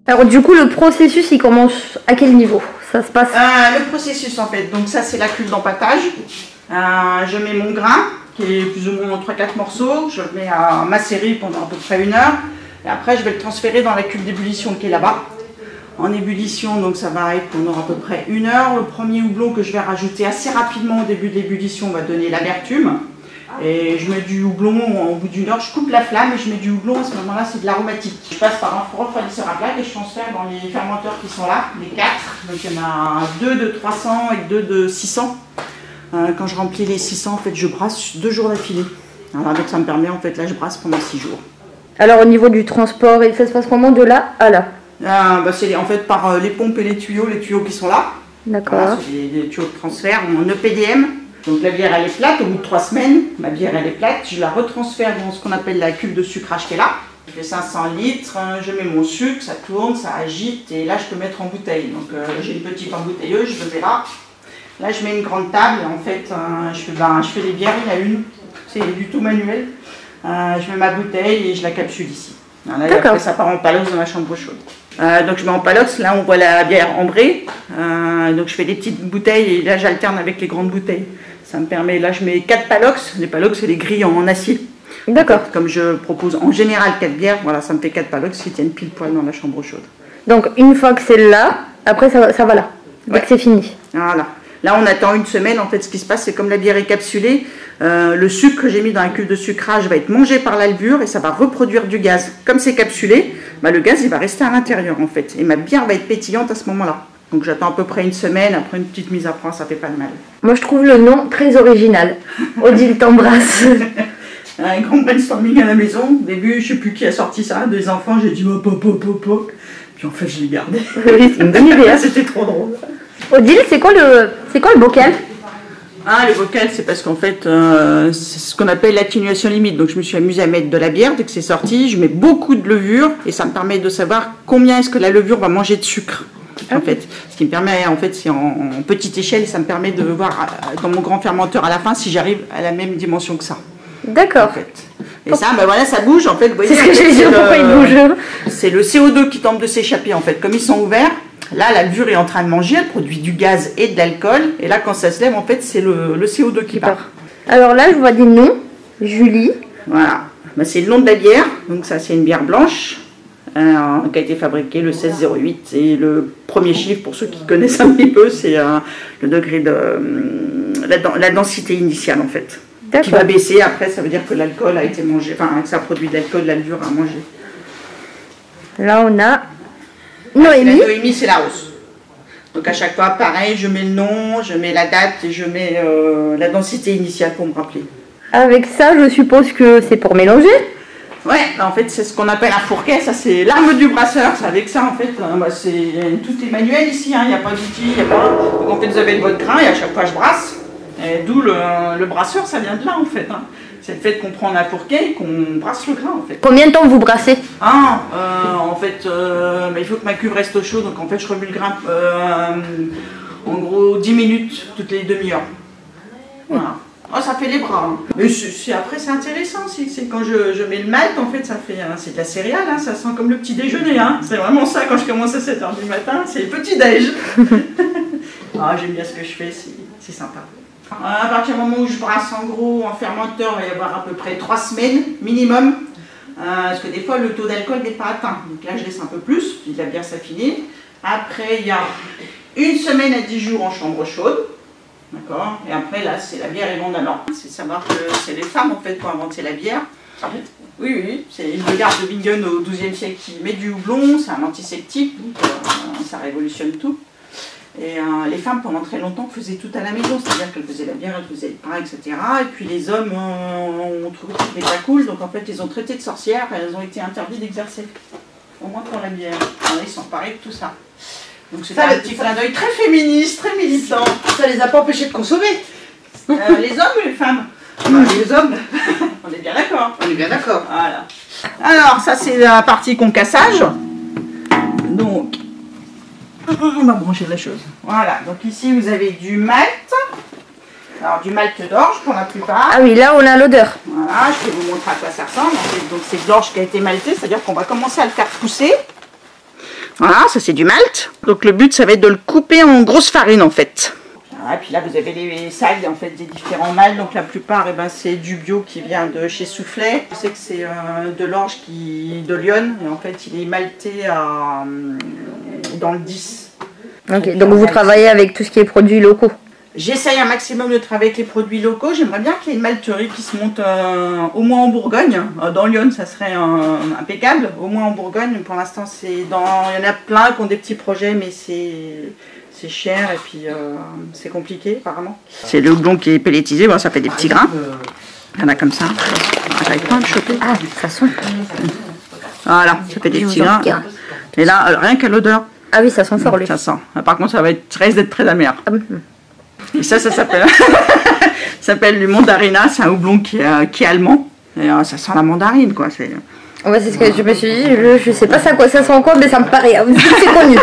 Alors du coup, le processus, il commence à quel niveau? Ça se passe? Le processus en fait, donc ça c'est la cuve d'empâtage. Je mets mon grain, qui est plus ou moins en 3-4 morceaux. Je le mets à macérer pendant à peu près 1 heure. Et après je vais le transférer dans la cuve d'ébullition qui est là-bas. En ébullition, donc ça va être pendant à peu près 1 heure. Le premier houblon que je vais rajouter assez rapidement au début de l'ébullition va donner l'amertume. Et je mets du houblon au bout d'1 heure, je coupe la flamme et je mets du houblon, à ce moment-là c'est de l'aromatique. Je passe par un refroidisseur à plaque et je transfère dans les fermenteurs qui sont là, les 4. Donc il y en a 2 de 300 et 2 de 600. Quand je remplis les 600, en fait je brasse 2 jours d'affilée. Alors donc ça me permet, en fait là je brasse pendant 6 jours. Alors au niveau du transport, ça se passe comment de là à là? C'est en fait par les pompes et les tuyaux qui sont là. D'accord. Voilà, c'est des tuyaux de transfert en EPDM. Donc la bière elle est plate, au bout de 3 semaines, ma bière elle est plate, je la retransfère dans ce qu'on appelle la cuve de sucrage qui est là. Je fais 500 litres, je mets mon sucre, ça tourne, ça agite et là je peux mettre en bouteille. Donc j'ai une petite embouteilleuse, je le mets là. Là je mets une grande table et en fait je fais les bières, il y en a une, c'est du tout manuel. Je mets ma bouteille et je la capsule ici. Voilà, et après ça part en palox dans la chambre chaude. Donc je mets en palox, là on voit la bière ambrée. Donc je fais des petites bouteilles et là j'alterne avec les grandes bouteilles. Ça me permet, là je mets 4 palox, les palox c'est les grilles en acier. D'accord. Comme je propose en général 4 bières, voilà ça me fait 4 palox qui tiennent pile poil dans la chambre chaude. Donc une fois que c'est là, après ça va là, dès que c'est fini. Voilà. Là on attend 1 semaine, en fait ce qui se passe c'est comme la bière est capsulée, le sucre que j'ai mis dans la cuve de sucrage va être mangé par la levure et ça va reproduire du gaz. Comme c'est capsulé, le gaz il va rester à l'intérieur en fait et ma bière va être pétillante à ce moment-là. Donc j'attends à peu près 1 semaine, après une petite mise à point, ça fait pas de mal. Moi je trouve le nom très original. Odile t'embrasse. Un grand brainstorming à la maison. Au début, je sais plus qui a sorti ça, des enfants, j'ai dit hop hop hop hop hop. Puis en fait je l'ai gardé. Oui, c'est une bonne idée. Hein. C'était trop drôle. Odile, c'est quoi le bocal? Le bocal, c'est parce qu'en fait, c'est ce qu'on appelle l'atténuation limite. Donc je me suis amusée à mettre de la bière dès que c'est sorti. Je mets beaucoup de levure et ça me permet de savoir combien est-ce que la levure va manger de sucre. En fait, ce qui me permet, en fait, c'est en petite échelle, ça me permet de voir dans mon grand fermenteur à la fin si j'arrive à la même dimension que ça. D'accord. En fait. Et ça, voilà, ça bouge en fait. C'est ce que j'allais dire, pourquoi il bouge. C'est le CO2 qui tente de s'échapper en fait. Comme ils sont ouverts, là, la levure est en train de manger, elle produit du gaz et de l'alcool. Et là, quand ça se lève, en fait, c'est le CO2 qui part. Alors là, je vois des noms. Julie. Voilà. C'est le nom de la bière. Donc ça, c'est une bière blanche. Qui a été fabriqué le 16,08 et le premier chiffre pour ceux qui connaissent un petit peu c'est le degré de la densité initiale en fait qui va baisser après, ça veut dire que l'alcool a été mangé, enfin que ça produit de l'alcool, la levure a mangé. Là on a Noémie. La Noémie c'est la hausse, donc à chaque fois pareil, je mets le nom, je mets la date et je mets la densité initiale pour me rappeler. Avec ça je suppose que c'est pour mélanger. Ouais, en fait c'est ce qu'on appelle un fourquet, ça c'est l'arme du brasseur, c'est avec ça en fait, tout est manuel ici, il n'y a pas d'outils, donc en fait vous avez votre grain et à chaque fois je brasse, d'où le brasseur ça vient de là en fait, c'est le fait qu'on prend un fourquet et qu'on brasse le grain en fait. Combien de temps vous brassez? En fait il faut que ma cuve reste au chaud, donc en fait je remue le grain en gros 10 minutes toutes les demi-heures, voilà. Oh, ça fait les bras. Mais après, c'est intéressant. C'est quand je mets le malt, en fait, ça fait c'est de la céréale. Ça sent comme le petit déjeuner. C'est vraiment ça quand je commence à 7 h du matin. C'est le petit déj. J'aime bien ce que je fais. C'est sympa. À partir du moment où je brasse, en gros, en fermenteur, il va y avoir à peu près 3 semaines minimum. Parce que des fois, le taux d'alcool n'est pas atteint. Donc là, je laisse un peu plus. Puis la bière s'affiner. Après, il y a 1 semaine à 10 jours en chambre chaude. D'accord. Et après, là, c'est la bière et l'ondamant. C'est savoir que c'est les femmes, en fait, qui ont inventé la bière. Oui. C'est une garde de Bingen au XIIe siècle qui met du houblon. C'est un antiseptique, donc ça révolutionne tout. Et les femmes, pendant très longtemps, faisaient tout à la maison. C'est-à-dire qu'elles faisaient la bière, elles faisaient le pain, etc. Et puis les hommes ont trouvé que c'était pas cool. Donc, en fait, ils ont traité de sorcières et elles ont été interdites d'exercer. Au moins pour la bière. Alors, ils sont emparés de tout ça. Donc c'est un petit clin d'œil très féministe, très militant. Ça les a pas empêchés de consommer. Les hommes ou les femmes? Les hommes. On est bien d'accord. On est bien d'accord. Voilà. Alors, ça c'est la partie concassage. Donc, on va brancher la chose. Voilà, donc ici vous avez du malt. Alors, du malt d'orge pour la plupart. Ah oui, là on a l'odeur. Voilà, je vais vous montrer à quoi ça ressemble. En fait, donc c'est de l'orge qui a été malté, c'est-à-dire qu'on va commencer à le faire pousser. Voilà, ça c'est du malt. Donc le but, ça va être de le couper en grosses farines en fait. Voilà, puis là vous avez les sacs en fait des différents malts. Donc la plupart, eh ben, c'est du bio qui vient de chez Soufflet. Je sais que c'est de l'orge de Lyon. Et en fait, il est malté dans le 10. Ok, donc vous travaillez avec tout ce qui est produits locaux. J'essaye un maximum de travailler avec les produits locaux. J'aimerais bien qu'il y ait une malterie qui se monte au moins en Bourgogne. Dans Lyon, ça serait impeccable. Au moins en Bourgogne, pour l'instant, il y en a plein qui ont des petits projets, mais c'est cher et puis c'est compliqué apparemment. C'est le houblon qui est pelletisé, bon, ça fait des petits grains. Il y en a comme ça. J'arrive pas à le choper. Ah, ça sent. Voilà, ça fait des petits grains. Et là, rien qu'à l'odeur. Ah oui, ça sent fort lui. Ça sent. Par contre, ça risque d'être très amer. Et ça s'appelle s'appelle du mandarina, c'est un houblon qui est allemand. Et ça sent la mandarine, quoi. Ouais, c'est ce que je me suis dit, je sais pas ça quoi, ça sent quoi, mais ça me paraît, c'est connu.